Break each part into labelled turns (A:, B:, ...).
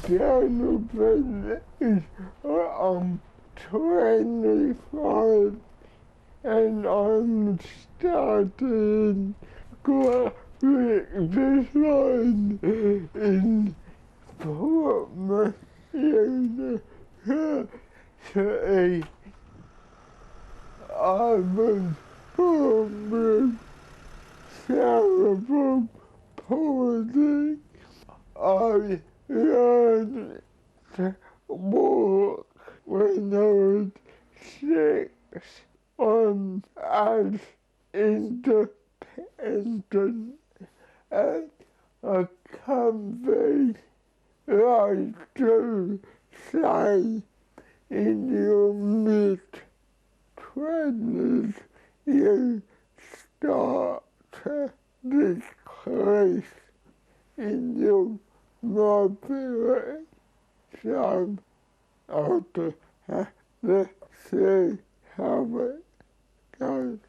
A: Daniel Bentley is 25 and I'm studying graphic design in Portsmouth University. I was born with cerebral palsy. I learned to walk when I was 6. I'm as independent as I can be. Like to say, in your mid-20s, you start to decrease in your mobility. So I'll just have to see how it goes.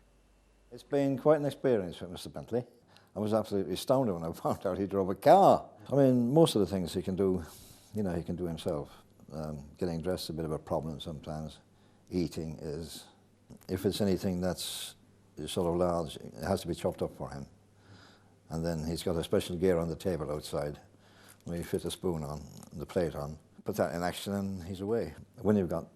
B: It's been quite an experience for Mr. Bentley. I was absolutely astounded when I found out he drove a car. I mean, most of the things he can do, he can do himself. Getting dressed is a bit of a problem sometimes. Eating is, if it's anything that's sort of large, it has to be chopped up for him. And then he's got a special gear on the table outside where you fit a spoon on, the plate on, put that in action and he's away. When you've got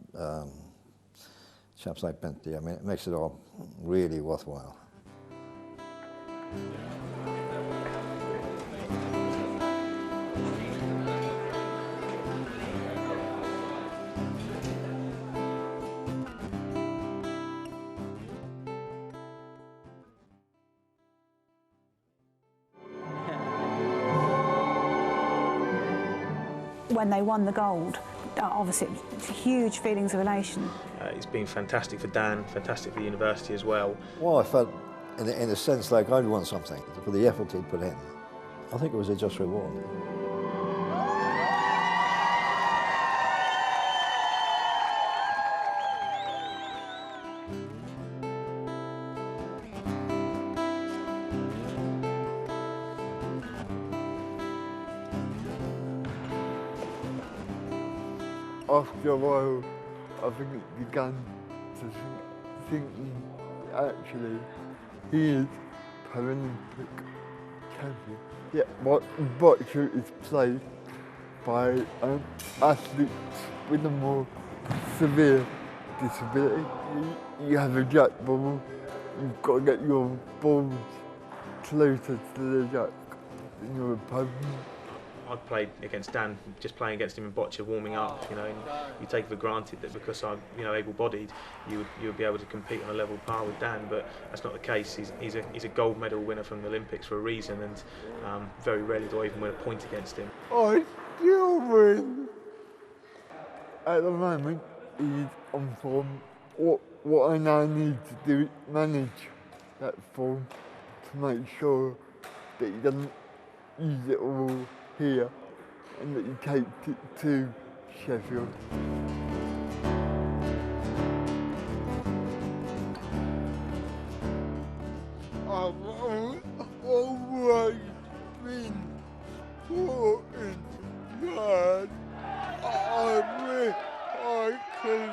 B: chaps like Bentley, I mean, it makes it all really worthwhile.
C: When they won the gold, obviously huge feelings of elation.
D: It's been fantastic for Dan, fantastic for the university as well.
B: Well, I felt, in a sense, like I'd won something for the effort he'd put in. I think it was a just reward.
A: After a while, I think it began to thinking, actually, he is Paralympic champion. Yet Boccia is played by athletes with a more severe disability. You have a jack ball, you've got to get your balls closer to the jack than your opponent.
D: I've played against Dan, just playing against him in Boccia, warming up, and you take for granted that because I'm, able-bodied, you would be able to compete on a level par with Dan, but that's not the case. He's a gold medal winner from the Olympics for a reason, and very rarely do I even win a point against him.
A: I still win. At the moment, he's on form. What I now need to do is manage that form to make sure that he doesn't use it all here and that he takes it to Sheffield. I've always been supporting God. I wish I could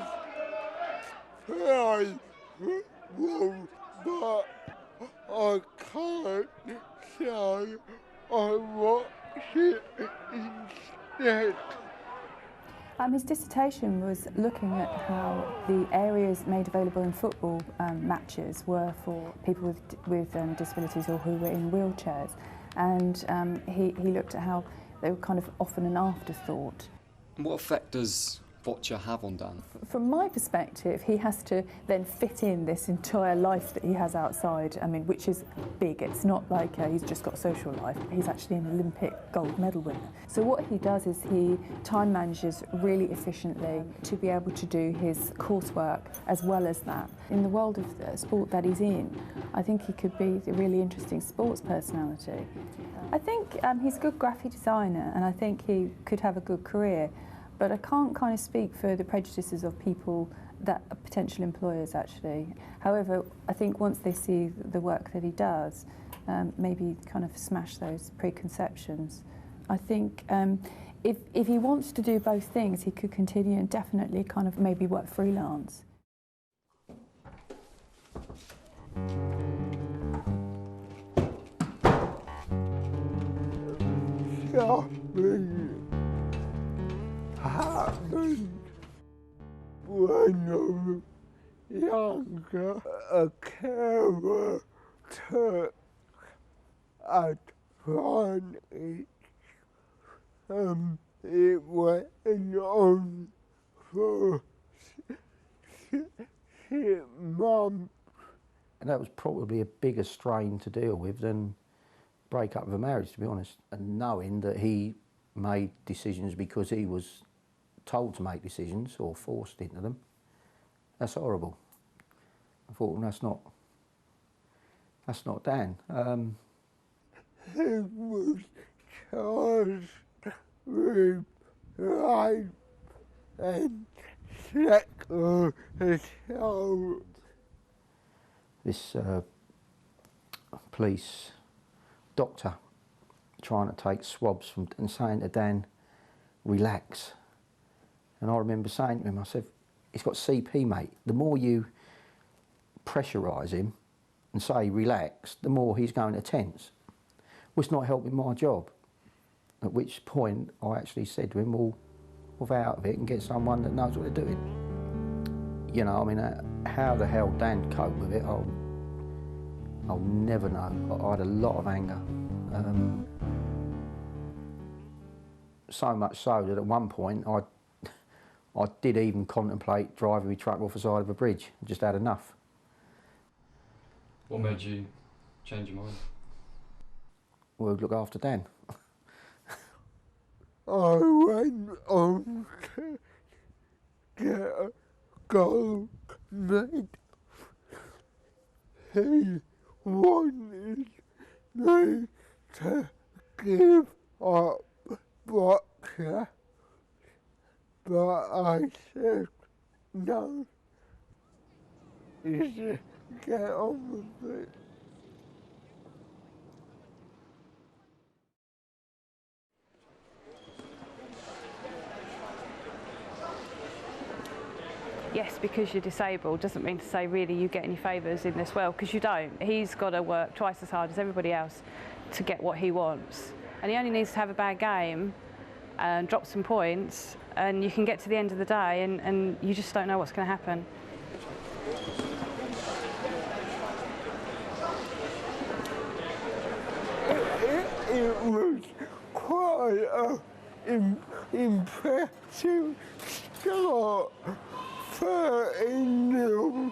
A: play football, but I can't, so I watch it instead.
C: His dissertation was looking at how the areas made available in football matches were for people with disabilities or who were in wheelchairs, and he looked at how they were kind of often an afterthought.
E: What effect does Boccia have on Dan?
C: From my perspective, he has to then fit in this entire life that he has outside, which is big. It's not like he's just got a social life. He's actually an Olympic gold medal winner. So what he does is he time manages really efficiently to be able to do his coursework as well as that. In the world of the sport that he's in, I think he could be a really interesting sports personality. I think he's a good graphic designer, and I think he could have a good career. But I can't kind of speak for the prejudices of people that are potential employers, actually. However, I think once they see the work that he does, maybe kind of smash those preconceptions. I think if he wants to do both things, he could continue and definitely kind of maybe work freelance.
A: Something happened when I was younger. A carer took advantage. It went on for 6 months.
F: And that was probably a bigger strain to deal with than break up of a marriage, to be honest. And knowing that he made decisions because he was told to make decisions or forced into them, that's horrible. I thought, well, that's not Dan.
A: He was charged with rape and sexual assault.
F: This police doctor trying to take swabs from and saying to Dan, relax. And I remember saying to him, I said, he's got CP, mate. The more you pressurise him and say relax, the more he's going to tense. Well, it's not helping my job. At which point I actually said to him, well, move out of it and get someone that knows what they're doing. You know, I mean, how the hell Dan coped with it, I'll never know. I had a lot of anger. So much so that at one point I did even contemplate driving my truck off the side of a bridge. I just had enough.
E: What made you change your mind?
F: Well, look after Dan.
A: I went on to get a gold medal. He wanted me to give up Boecia, but I said no. You should get on with it.
G: Yes, because you're disabled doesn't mean to say really you get any favours in this world, because you don't. He's got to work twice as hard as everybody else to get what he wants. And he only needs to have a bad game and drop some points, and you can get to the end of the day and you just don't know what's going to happen.
A: It was quite an impressive start. 13-0.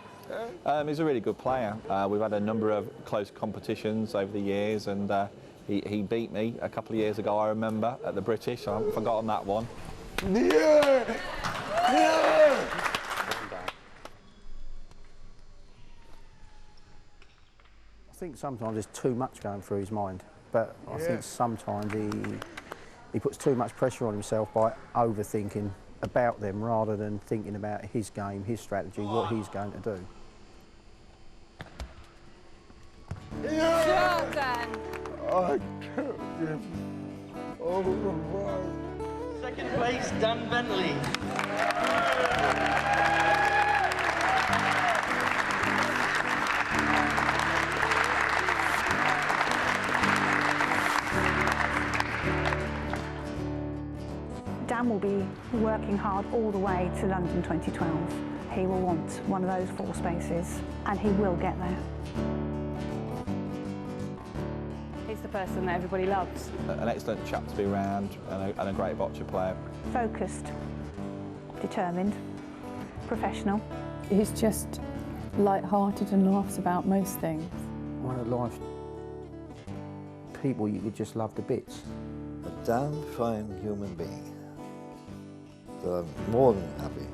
H: He's a really good player. We've had a number of close competitions over the years, and he beat me a couple of years ago, I remember, at the British. I haven't forgotten that one.
A: Yeah! Yeah!
F: I think sometimes there's too much going through his mind, but I think sometimes he puts too much pressure on himself by overthinking about them rather than thinking about his game, his strategy, what he's going to do.
G: Sure, Dan.
A: I took him all the way.
I: Second place, Dan Bentley.
J: Dan will be working hard all the way to London 2012. He will want one of those 4 spaces, and he will get there.
G: He's the person that everybody loves.
H: An excellent chap to be around, and a great boccia player.
J: Focused, determined, professional.
C: He's just light-hearted and laughs about most things.
F: One of life's people you could just love to bits.
B: A damn fine human being. So I'm more than happy